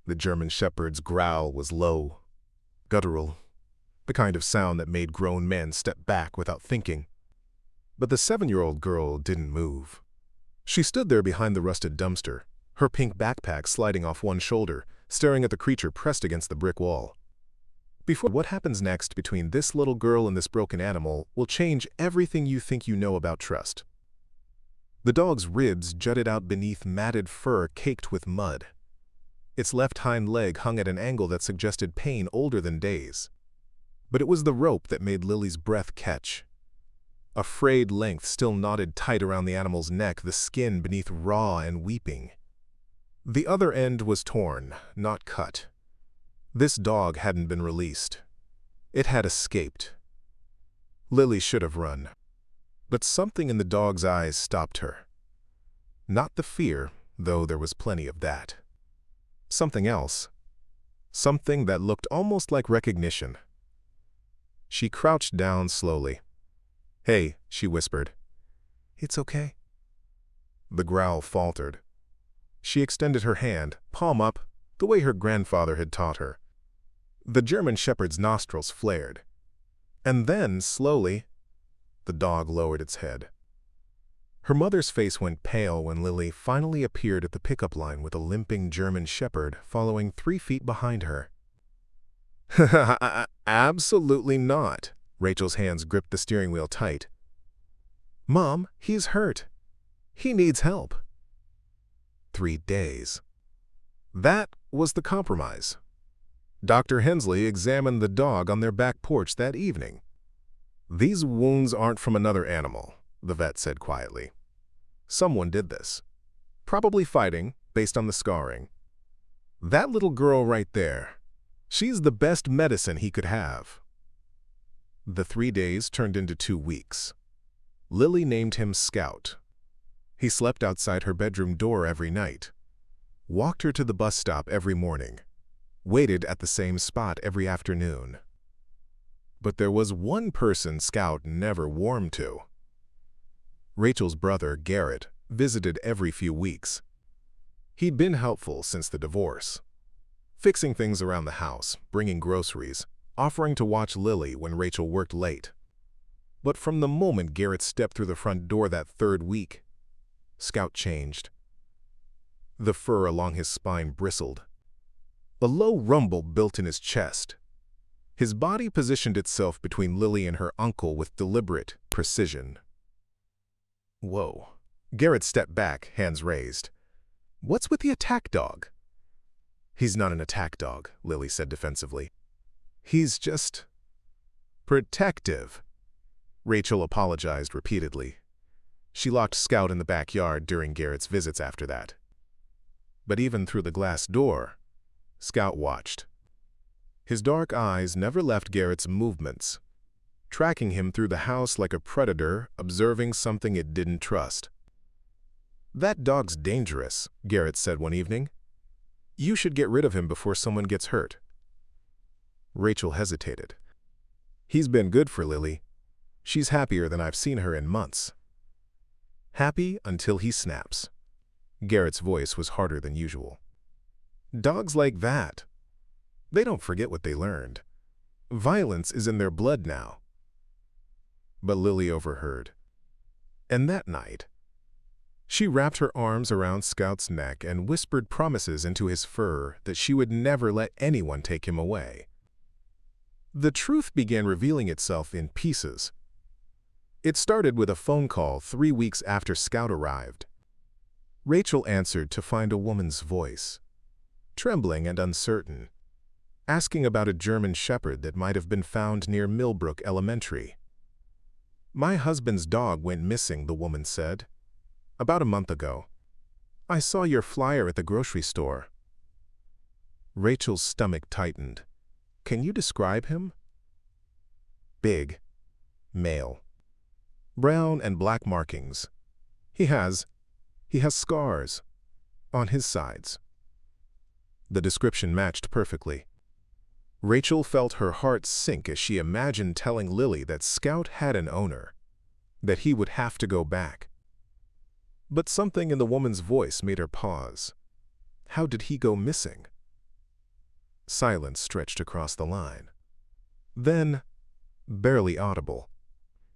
The German Shepherd's growl was low, guttural, the kind of sound that made grown men step back without thinking. But the 7-year-old girl didn't move. She stood there behind the rusted dumpster, her pink backpack sliding off one shoulder, staring at the creature pressed against the brick wall. What happens next between this little girl and this broken animal will change everything you think you know about trust. The dog's ribs jutted out beneath matted fur caked with mud. Its left hind leg hung at an angle that suggested pain older than days. But it was the rope that made Lily's breath catch. A frayed length still knotted tight around the animal's neck, the skin beneath raw and weeping. The other end was torn, not cut. This dog hadn't been released. It had escaped. Lily should have run. But something in the dog's eyes stopped her. Not the fear, though there was plenty of that. Something else. Something that looked almost like recognition. She crouched down slowly. "Hey," she whispered. "It's okay." The growl faltered. She extended her hand, palm up, the way her grandfather had taught her. The German Shepherd's nostrils flared. And then, slowly, the dog lowered its head. Her mother's face went pale when Lily finally appeared at the pickup line with a limping German Shepherd following 3 feet behind her. "Absolutely not." Rachel's hands gripped the steering wheel tight. "Mom, he's hurt. He needs help." 3 days. That was the compromise. Dr. Hensley examined the dog on their back porch that evening. "These wounds aren't from another animal," the vet said quietly. "Someone did this. Probably fighting, based on the scarring. That little girl right there, she's the best medicine he could have." The 3 days turned into 2 weeks. Lily named him Scout. He slept outside her bedroom door every night, walked her to the bus stop every morning, waited at the same spot every afternoon. But there was one person Scout never warmed to. Rachel's brother, Garrett, visited every few weeks. He'd been helpful since the divorce, fixing things around the house, bringing groceries, offering to watch Lily when Rachel worked late. But from the moment Garrett stepped through the front door that 3rd week, Scout changed. The fur along his spine bristled. A low rumble built in his chest. His body positioned itself between Lily and her uncle with deliberate precision. "Whoa." Garrett stepped back, hands raised. "What's with the attack dog?" "He's not an attack dog," Lily said defensively. "He's just protective." Rachel apologized repeatedly. She locked Scout in the backyard during Garrett's visits after that. But even through the glass door, Scout watched. His dark eyes never left Garrett's movements, tracking him through the house like a predator observing something it didn't trust. "That dog's dangerous," Garrett said one evening. "You should get rid of him before someone gets hurt." Rachel hesitated. "He's been good for Lily. She's happier than I've seen her in months." "Happy until he snaps." Garrett's voice was harder than usual. "Dogs like that, they don't forget what they learned. Violence is in their blood now." But Lily overheard. And that night, she wrapped her arms around Scout's neck and whispered promises into his fur that she would never let anyone take him away. The truth began revealing itself in pieces. It started with a phone call 3 weeks after Scout arrived. Rachel answered to find a woman's voice, trembling and uncertain, asking about a German Shepherd that might have been found near Millbrook Elementary. "My husband's dog went missing," the woman said. "About a month ago. I saw your flyer at the grocery store." Rachel's stomach tightened. "Can you describe him?" "Big. Male. Brown and black markings. He has scars. On his sides." The description matched perfectly. Rachel felt her heart sink as she imagined telling Lily that Scout had an owner, that he would have to go back. But something in the woman's voice made her pause. How did he go missing? Silence stretched across the line. Then, barely audible,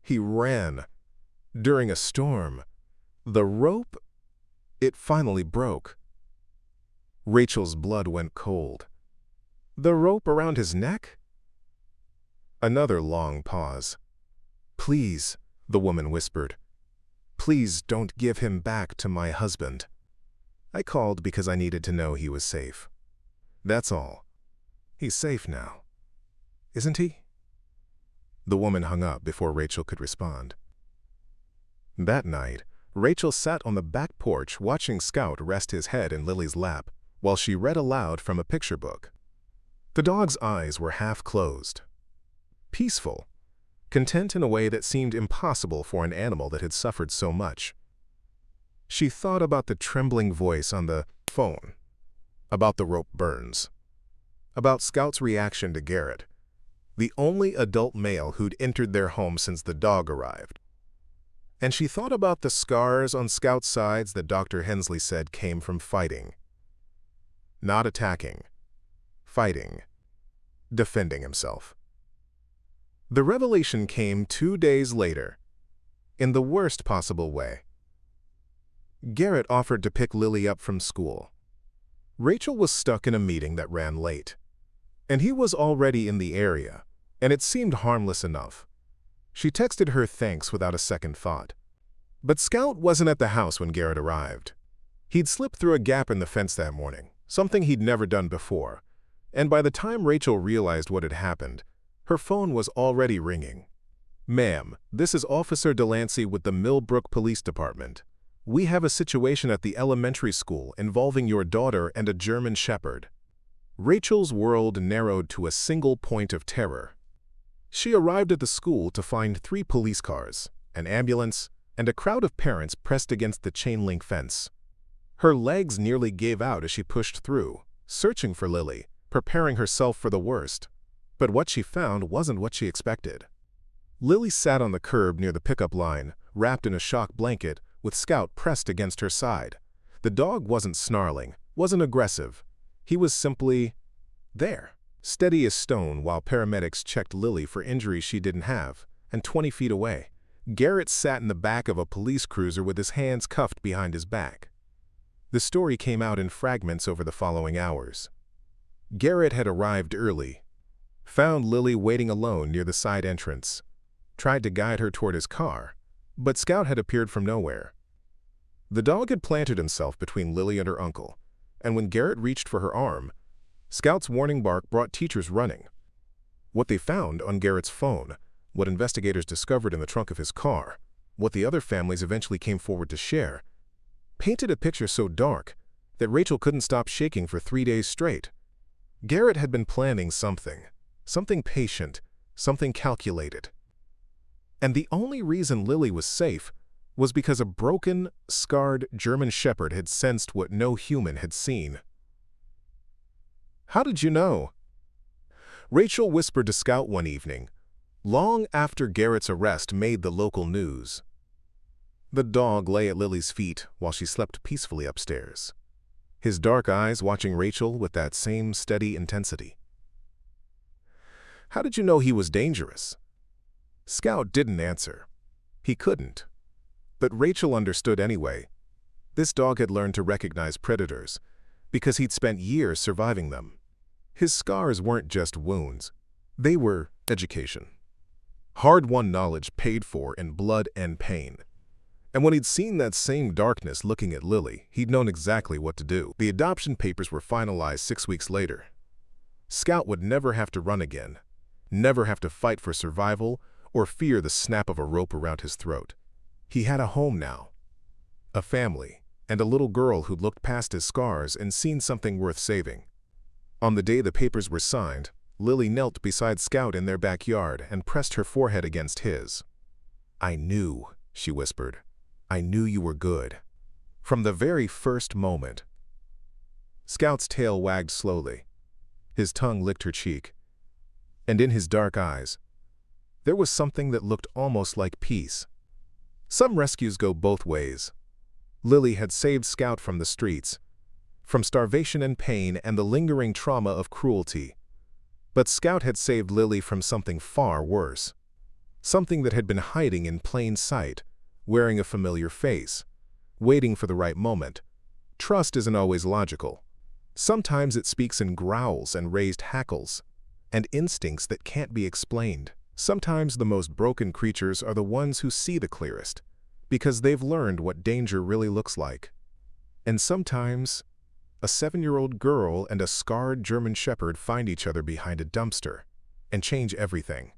he ran. During a storm, the rope, it finally broke. Rachel's blood went cold. The rope around his neck? Another long pause. "Please," the woman whispered. "Please don't give him back to my husband. I called because I needed to know he was safe. That's all. He's safe now. Isn't he?" The woman hung up before Rachel could respond. That night, Rachel sat on the back porch watching Scout rest his head in Lily's lap while she read aloud from a picture book. The dog's eyes were half closed. Peaceful, content in a way that seemed impossible for an animal that had suffered so much. She thought about the trembling voice on the phone, about the rope burns, about Scout's reaction to Garrett, the only adult male who'd entered their home since the dog arrived. And she thought about the scars on Scout's sides that Dr. Hensley said came from fighting. Not attacking, fighting, defending himself. The revelation came 2 days later, in the worst possible way. Garrett offered to pick Lily up from school. Rachel was stuck in a meeting that ran late, and he was already in the area, and it seemed harmless enough. She texted her thanks without a second thought. But Scout wasn't at the house when Garrett arrived. He'd slipped through a gap in the fence that morning, something he'd never done before, and by the time Rachel realized what had happened, her phone was already ringing. "Ma'am, this is Officer Delancey with the Millbrook Police Department. We have a situation at the elementary school involving your daughter and a German Shepherd." Rachel's world narrowed to a single point of terror. She arrived at the school to find 3 police cars, an ambulance, and a crowd of parents pressed against the chain-link fence. Her legs nearly gave out as she pushed through, searching for Lily, preparing herself for the worst. But what she found wasn't what she expected. Lily sat on the curb near the pickup line, wrapped in a shock blanket, with Scout pressed against her side. The dog wasn't snarling, wasn't aggressive. He was simply there, steady as stone while paramedics checked Lily for injuries she didn't have, and 20 feet away, Garrett sat in the back of a police cruiser with his hands cuffed behind his back. The story came out in fragments over the following hours. Garrett had arrived early, found Lily waiting alone near the side entrance, tried to guide her toward his car, but Scout had appeared from nowhere. The dog had planted himself between Lily and her uncle, and when Garrett reached for her arm, Scout's warning bark brought teachers running. What they found on Garrett's phone, what investigators discovered in the trunk of his car, what the other families eventually came forward to share, painted a picture so dark that Rachel couldn't stop shaking for 3 days straight. Garrett had been planning something patient, something calculated. And the only reason Lily was safe was because a broken, scarred German Shepherd had sensed what no human had seen. "How did you know?" Rachel whispered to Scout one evening, long after Garrett's arrest made the local news. The dog lay at Lily's feet while she slept peacefully upstairs, his dark eyes watching Rachel with that same steady intensity. "How did you know he was dangerous?" Scout didn't answer. He couldn't. But Rachel understood anyway. This dog had learned to recognize predators because he'd spent years surviving them. His scars weren't just wounds. They were education. Hard-won knowledge paid for in blood and pain. And when he'd seen that same darkness looking at Lily, he'd known exactly what to do. The adoption papers were finalized 6 weeks later. Scout would never have to run again, never have to fight for survival or fear the snap of a rope around his throat. He had a home now, a family, and a little girl who'd looked past his scars and seen something worth saving. On the day the papers were signed, Lily knelt beside Scout in their backyard and pressed her forehead against his. "I knew," she whispered. "I knew you were good. From the very first moment." Scout's tail wagged slowly. His tongue licked her cheek. And in his dark eyes, there was something that looked almost like peace. Some rescues go both ways. Lily had saved Scout from the streets, from starvation and pain and the lingering trauma of cruelty. But Scout had saved Lily from something far worse. Something that had been hiding in plain sight, wearing a familiar face, waiting for the right moment. Trust isn't always logical. Sometimes it speaks in growls and raised hackles, and instincts that can't be explained. Sometimes the most broken creatures are the ones who see the clearest, because they've learned what danger really looks like. And sometimes, a 7-year-old girl and a scarred German shepherd find each other behind a dumpster and change everything.